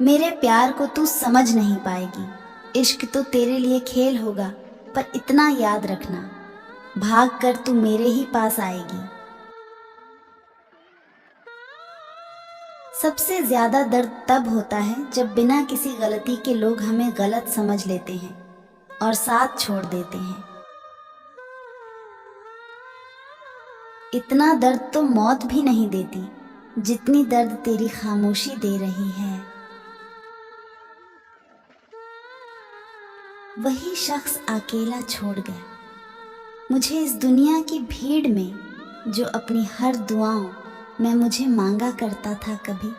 मेरे प्यार को तू समझ नहीं पाएगी। इश्क तो तेरे लिए खेल होगा, पर इतना याद रखना, भाग कर तू मेरे ही पास आएगी। सबसे ज्यादा दर्द तब होता है जब बिना किसी गलती के लोग हमें गलत समझ लेते हैं और साथ छोड़ देते हैं। इतना दर्द तो मौत भी नहीं देती जितनी दर्द तेरी खामोशी दे रही है। वही शख्स अकेला छोड़ गया मुझे इस दुनिया की भीड़ में, जो अपनी हर दुआओं में मुझे मांगा करता था कभी।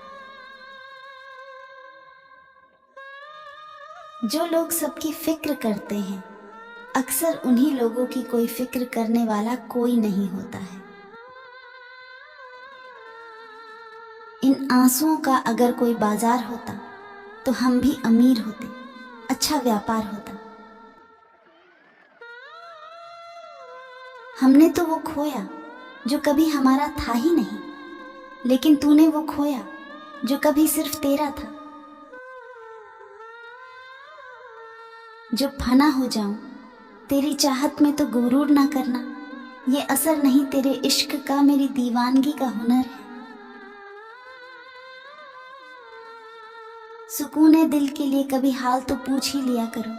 जो लोग सबकी फिक्र करते हैं, अक्सर उन्हीं लोगों की कोई फिक्र करने वाला कोई नहीं होता है। इन आंसुओं का अगर कोई बाजार होता तो हम भी अमीर होते, अच्छा व्यापार होता। हमने तो वो खोया जो कभी हमारा था ही नहीं, लेकिन तूने वो खोया जो कभी सिर्फ तेरा था। जो फना हो जाऊं तेरी चाहत में तो गुरूर ना करना, ये असर नहीं तेरे इश्क का, मेरी दीवानगी का हुनर है। सुकून दिल के लिए कभी हाल तो पूछ ही लिया करो,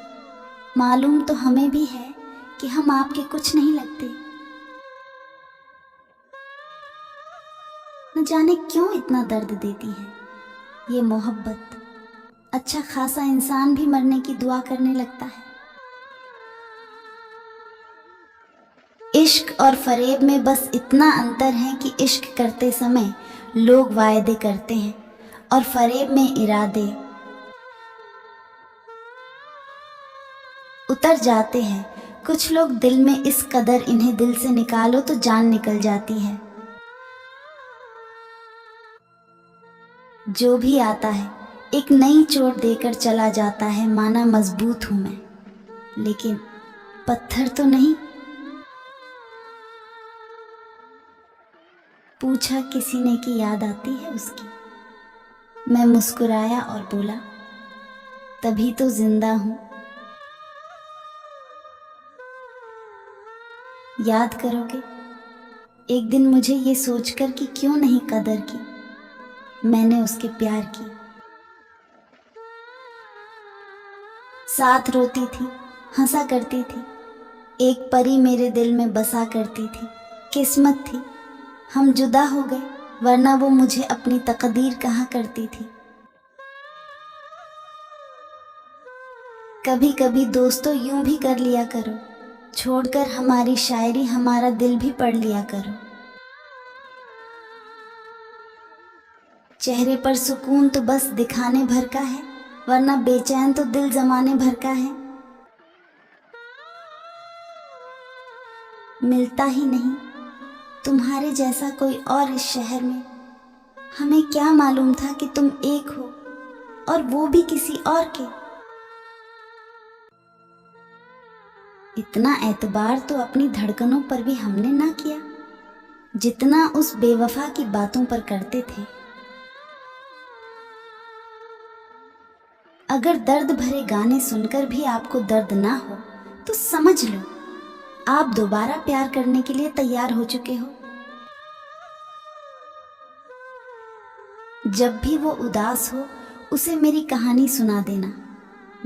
मालूम तो हमें भी है कि हम आपके कुछ नहीं लगते। न जाने क्यों इतना दर्द देती है ये मोहब्बत। अच्छा खासा इंसान भी मरने की दुआ करने लगता है। इश्क और फरेब में बस इतना अंतर है कि इश्क करते समय लोग वायदे करते हैं और फरेब में इरादे उतर जाते हैं। कुछ लोग दिल में इस कदर, इन्हें दिल से निकालो तो जान निकल जाती है। जो भी आता है एक नई चोट देकर चला जाता है, माना मजबूत हूं मैं, लेकिन पत्थर तो नहीं। पूछा किसी ने कि याद आती है उसकी। मैं मुस्कुराया और बोला तभी तो जिंदा हूं। याद करोगे एक दिन मुझे ये सोचकर कि क्यों नहीं कदर की मैंने उसके प्यार की। साथ रोती थी, हंसा करती थी, एक परी मेरे दिल में बसा करती थी। किस्मत थी हम जुदा हो गए, वरना वो मुझे अपनी तकदीर कहा करती थी। कभी कभी दोस्तों यूं भी कर लिया करो, छोड़कर हमारी शायरी हमारा दिल भी पढ़ लिया करो। चेहरे पर सुकून तो बस दिखाने भर का है, वरना बेचैन तो दिल जमाने भर का है। मिलता ही नहीं तुम्हारे जैसा कोई और इस शहर में। हमें क्या मालूम था कि तुम एक हो और वो भी किसी और के। इतना एतबार तो अपनी धड़कनों पर भी हमने ना किया जितना उस बेवफा की बातों पर करते थे। अगर दर्द भरे गाने सुनकर भी आपको दर्द ना हो तो समझ लो आप दोबारा प्यार करने के लिए तैयार हो चुके हो। जब भी वो उदास हो उसे मेरी कहानी सुना देना।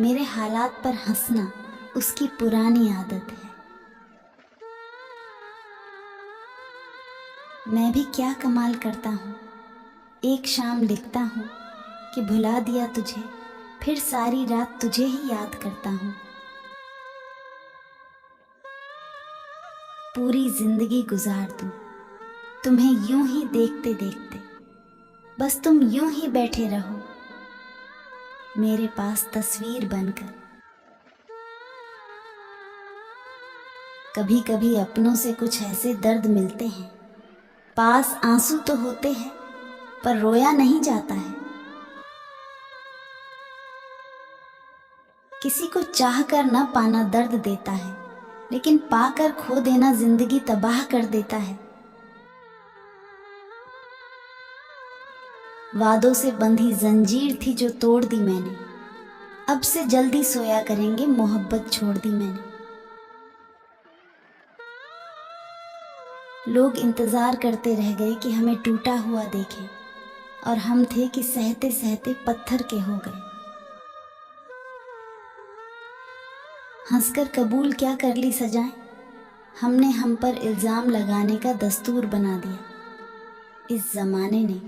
मेरे हालात पर हंसना उसकी पुरानी आदत है। मैं भी क्या कमाल करता हूँ, एक शाम लिखता हूँ कि भुला दिया तुझे, फिर सारी रात तुझे ही याद करता हूँ। पूरी जिंदगी गुजार दूं तुम्हें यूं ही देखते देखते, बस तुम यूं ही बैठे रहो मेरे पास तस्वीर बनकर। कभी कभी अपनों से कुछ ऐसे दर्द मिलते हैं, पास आंसू तो होते हैं पर रोया नहीं जाता है। किसी को चाह कर न पाना दर्द देता है, लेकिन पाकर खो देना जिंदगी तबाह कर देता है। वादों से बंधी जंजीर थी जो तोड़ दी मैंने, अब से जल्दी सोया करेंगे, मोहब्बत छोड़ दी मैंने। लोग इंतजार करते रह गए कि हमें टूटा हुआ देखें, और हम थे कि सहते सहते पत्थर के हो गए। हंसकर कबूल क्या कर ली सजाएं, हमने हम पर इल्जाम लगाने का दस्तूर बना दिया इस जमाने ने।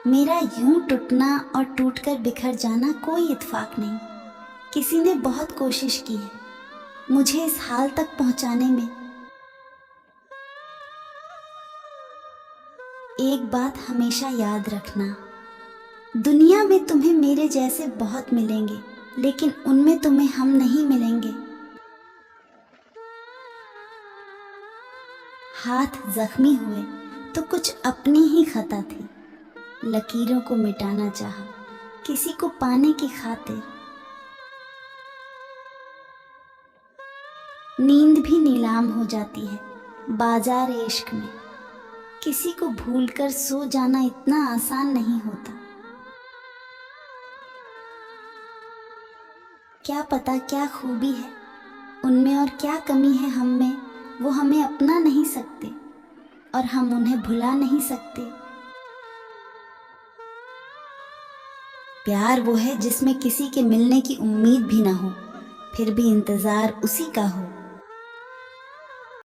मेरा यूं टूटना और टूटकर बिखर जाना कोई इत्तेफाक नहीं। किसी ने बहुत कोशिश की है मुझे इस हाल तक पहुंचाने में। एक बात हमेशा याद रखना, दुनिया में तुम्हें मेरे जैसे बहुत मिलेंगे, लेकिन उनमें तुम्हें हम नहीं मिलेंगे। हाथ जख्मी हुए तो कुछ अपनी ही खता थी, लकीरों को मिटाना चाहा किसी को पाने की खातिर। नींद भी नीलाम हो जाती है बाजार इश्क में, किसी को भूलकर सो जाना इतना आसान नहीं होता। क्या पता क्या खूबी है उनमें और क्या कमी है हम में, वो हमें अपना नहीं सकते और हम उन्हें भुला नहीं सकते। प्यार वो है जिसमें किसी के मिलने की उम्मीद भी ना हो, फिर भी इंतजार उसी का हो।